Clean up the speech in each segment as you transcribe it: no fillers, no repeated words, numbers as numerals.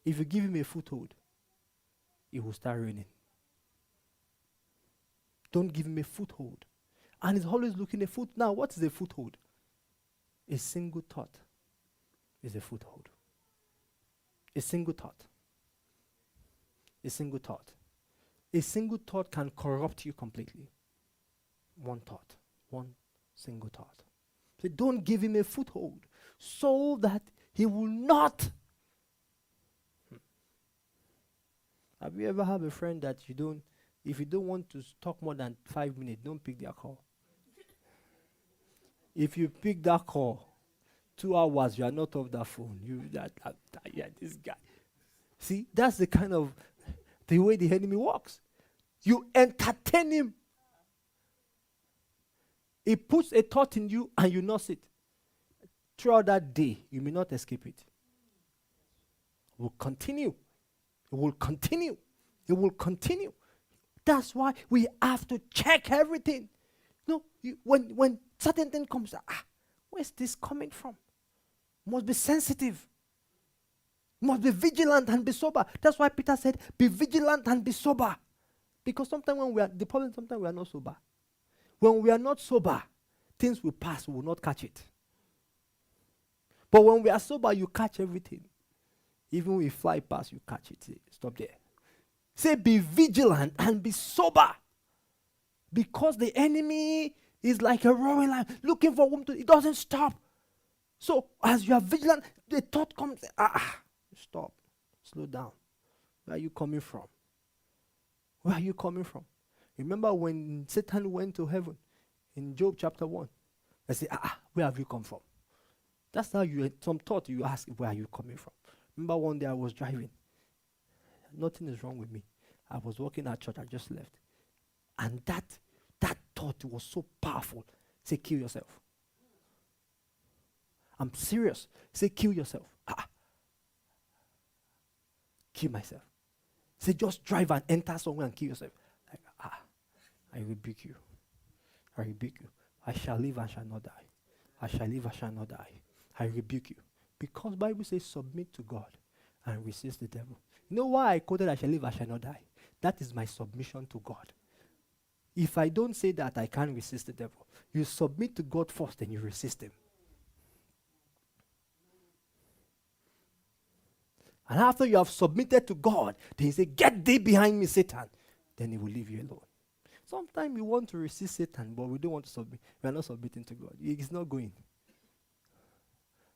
If you give him a foothold, it will start raining. Don't give him a foothold. And he's always looking a foot. Now, what is a foothold? A single thought is a foothold. A single thought. A single thought. A single thought can corrupt you completely. One thought. One single thought. So don't give him a foothold so that he will not. Have you ever had a friend that if you don't want to talk more than 5 minutes, don't pick their call? If you pick that call, 2 hours, you are not off that phone. Yeah, this guy. See, that's the way the enemy works. You entertain him. He puts a thought in you and you nurse it. Throughout that day, you may not escape it. It will continue. It will continue. It will continue. That's why we have to check everything. No, when certain thing comes, where's this coming from? Must be sensitive. Must be vigilant and be sober. That's why Peter said, be vigilant and be sober. Because sometimes sometimes we are not sober. When we are not sober, things will pass, we will not catch it. But when we are sober, you catch everything. Even if fly past, you catch it. Say, stop there. Say, be vigilant and be sober. Because the enemy is like a roaring lion, looking for whom to, it doesn't stop. So, as you are vigilant, the thought comes, stop, slow down. Where are you coming from? Where are you coming from? Remember when Satan went to heaven in Job chapter 1? They say, where have you come from? That's how some thought you ask, where are you coming from? Remember one day I was driving. Nothing is wrong with me. I was walking at church, I just left. And that thought was so powerful. Say, kill yourself. I'm serious. Say, kill yourself. Kill myself. Say, just drive and enter somewhere and kill yourself. Like, I rebuke you. I rebuke you. I shall live and shall not die. I shall live and shall not die. I rebuke you. Because Bible says submit to God and resist the devil. You know why I quoted I shall live, I shall not die? That is my submission to God. If I don't say that, I can't resist the devil. You submit to God first, then you resist him. And after you have submitted to God, then you say, get thee behind me, Satan. Then he will leave you alone. Sometimes we want to resist Satan, but we don't want to submit. We are not submitting to God. It's not going.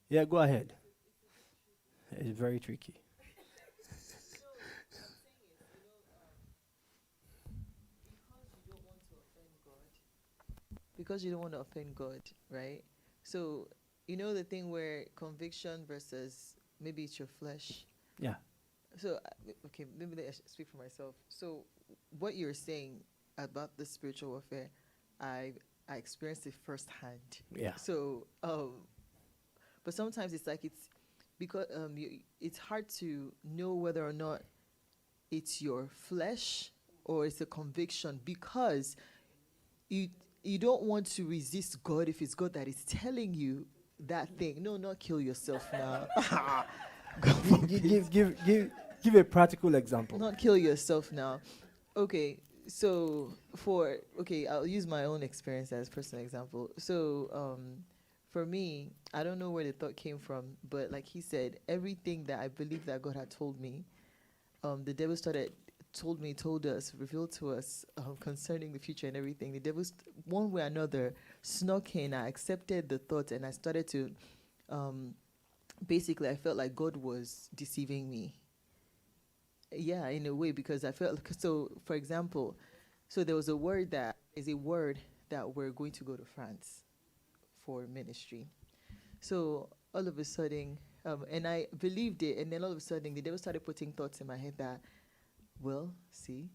Yeah, go ahead. It's very tricky. Because you don't want to offend God, right? So, the thing where conviction versus maybe it's your flesh. Yeah. So, okay, maybe I should speak for myself. So, what you're saying about the spiritual warfare, I experienced it firsthand. Yeah. So, but sometimes it's like it's because it's hard to know whether or not it's your flesh or it's a conviction, because you don't want to resist God if it's God that is telling you that thing. No, not kill yourself now. Give a practical example. Not kill yourself now. Okay, so I'll use my own experience as personal example. So for me, I don't know where the thought came from, but like he said, everything that I believe that God had told me, the devil told us, revealed to us concerning the future and everything. The devil, one way or another, snuck in. I accepted the thought and I started to, basically, I felt like God was deceiving me. Yeah, in a way, because I felt, so for example, so there was a word that we're going to go to France for ministry. So all of a sudden, and I believed it, and then all of a sudden the devil started putting thoughts in my head that, well, see,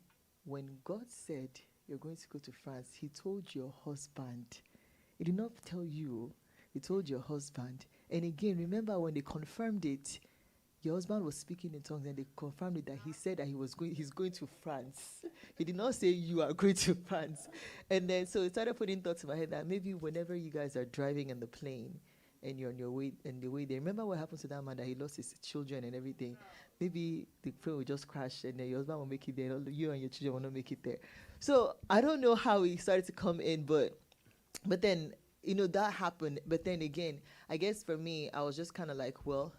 when God said you're going to go to France, he told your husband. He did not tell you. He told your husband. And again, remember when they confirmed it, your husband was speaking in tongues and they confirmed it that he said that he's going to France. He did not say you are going to France. And then so it started putting thoughts in my head that maybe whenever you guys are driving in the plane, and you're on your way, and the way there. Remember what happened to that man, that he lost his children and everything? Maybe the plane will just crash, and then your husband will make it there. You and your children will not make it there. So I don't know how he started to come in, but then, that happened. But then again, I guess for me, I was just kind of like, well,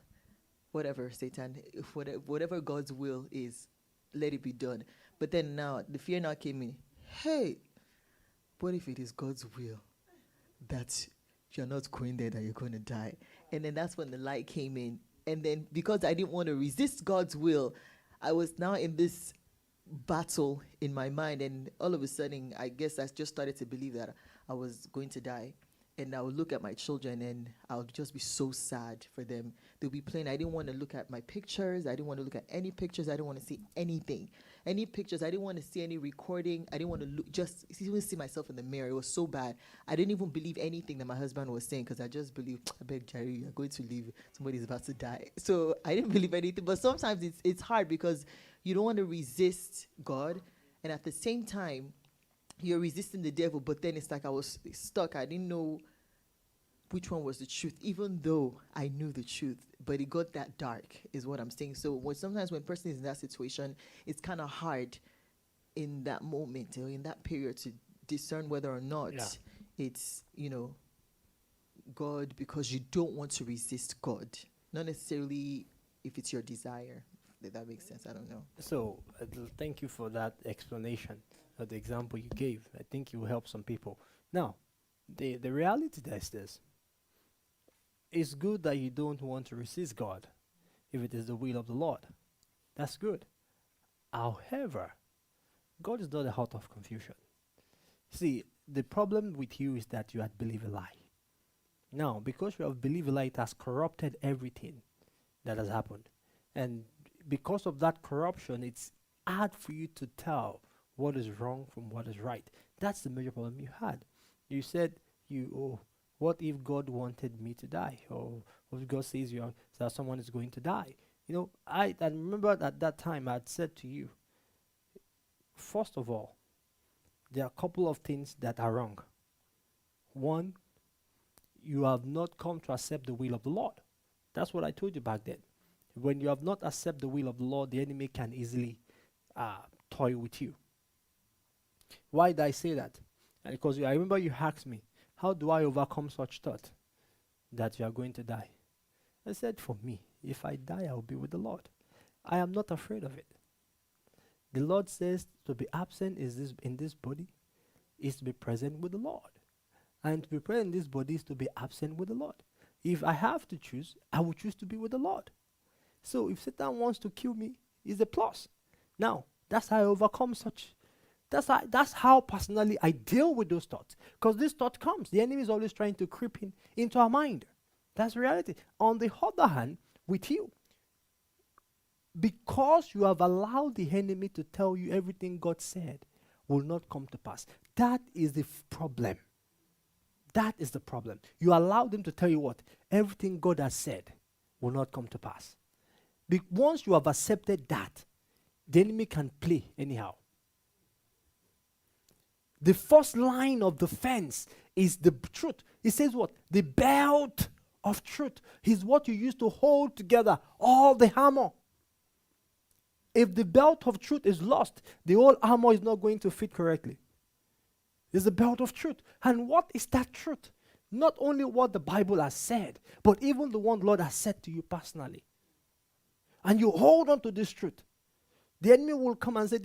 whatever, Satan, if whatever God's will is, let it be done. But then now, the fear now came in. Hey, what if it is God's will that you're not going there, that you're going to die? And then that's when the light came in. And then because I didn't want to resist God's will, I was now in this battle in my mind. And all of a sudden, I guess I just started to believe that I was going to die. And I would look at my children and I would just be so sad for them. They'll be playing. I didn't want to look at my pictures. I didn't want to look at any pictures. I didn't want to see anything. Any pictures. I didn't want to see any recording. I didn't want to even see myself in the mirror. It was so bad. I didn't even believe anything that my husband was saying, because I just believed, I beg Jerry, you're going to leave. Somebody's about to die. So I didn't believe anything. But sometimes it's hard because you don't want to resist God. And at the same time, you're resisting the devil, but then it's like I was stuck. I didn't know which one was the truth, even though I knew the truth. But it got that dark, is what I'm saying. So sometimes when a person is in that situation, it's kind of hard in that moment or in that period to discern whether or not it's, God, because you don't want to resist God. Not necessarily if it's your desire. If that makes sense. I don't know. So, thank you for that explanation, the example you gave. I think it will help some people. Now, the reality is this. It's good that you don't want to resist God if it is the will of the Lord. That's good. However, God is not a heart of confusion. See, the problem with you is that you had believed a lie. Now, because you have believed a lie, it has corrupted everything that has happened. And because of that corruption, it's hard for you to tell what is wrong from what is right. That's the major problem you had. You said, what if God wanted me to die? Or what if God says that someone is going to die? I remember at that time I had said to you, first of all, there are a couple of things that are wrong. One, you have not come to accept the will of the Lord. That's what I told you back then. When you have not accepted the will of the Lord, the enemy can easily toy with you. Why did I say that? Because I remember you asked me, how do I overcome such thought that you are going to die? I said, for me, if I die, I will be with the Lord. I am not afraid of it. The Lord says to be absent in this body is to be present with the Lord. And to be present in this body is to be absent with the Lord. If I have to choose, I will choose to be with the Lord. So if Satan wants to kill me, it's a plus. Now, that's how I overcome such. That's how personally I deal with those thoughts. Because this thought comes. The enemy is always trying to creep into our mind. That's reality. On the other hand, with you, because you have allowed the enemy to tell you everything God said will not come to pass. That is the problem. That is the problem. You allow them to tell you what? Everything God has said will not come to pass. Once you have accepted that, the enemy can play anyhow. The first line of defense is the truth. It says what? The belt of truth is what you use to hold together all the armor. If the belt of truth is lost, the whole armor is not going to fit correctly. It's the belt of truth. And what is that truth? Not only what the Bible has said, but even the one the Lord has said to you personally. And you hold on to this truth. The enemy will come and say,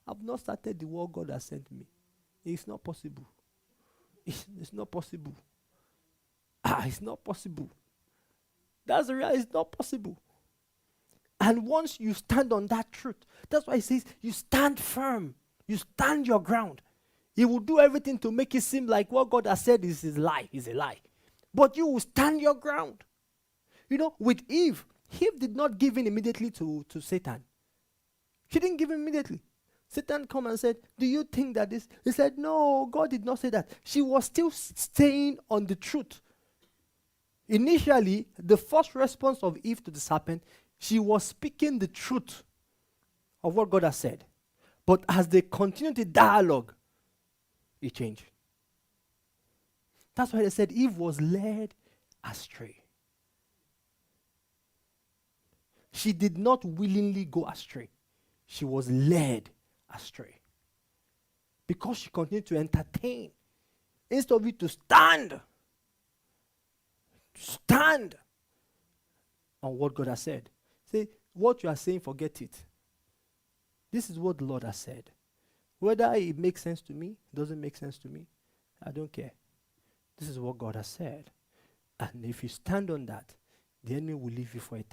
I've not started the work God has sent me. It's not possible. It's not possible. It's not possible. That's the reality. It's not possible. And once you stand on that truth, that's why it says you stand firm. You stand your ground. He will do everything to make it seem like what God has said is a lie. Is a lie. But you will stand your ground. With Eve did not give in immediately to Satan. She didn't give in immediately. Satan come and said, do you think that this? He said, no, God did not say that. She was still staying on the truth. Initially, the first response of Eve to the serpent, she was speaking the truth of what God has said. But as they continued the dialogue, it changed. That's why they said Eve was led astray. She did not willingly go astray. She was led astray. Because she continued to entertain. Instead of it to stand on what God has said. Say, what you are saying, forget it. This is what the Lord has said. Whether it makes sense to me, doesn't make sense to me, I don't care. This is what God has said. And if you stand on that, the enemy will leave you for a time.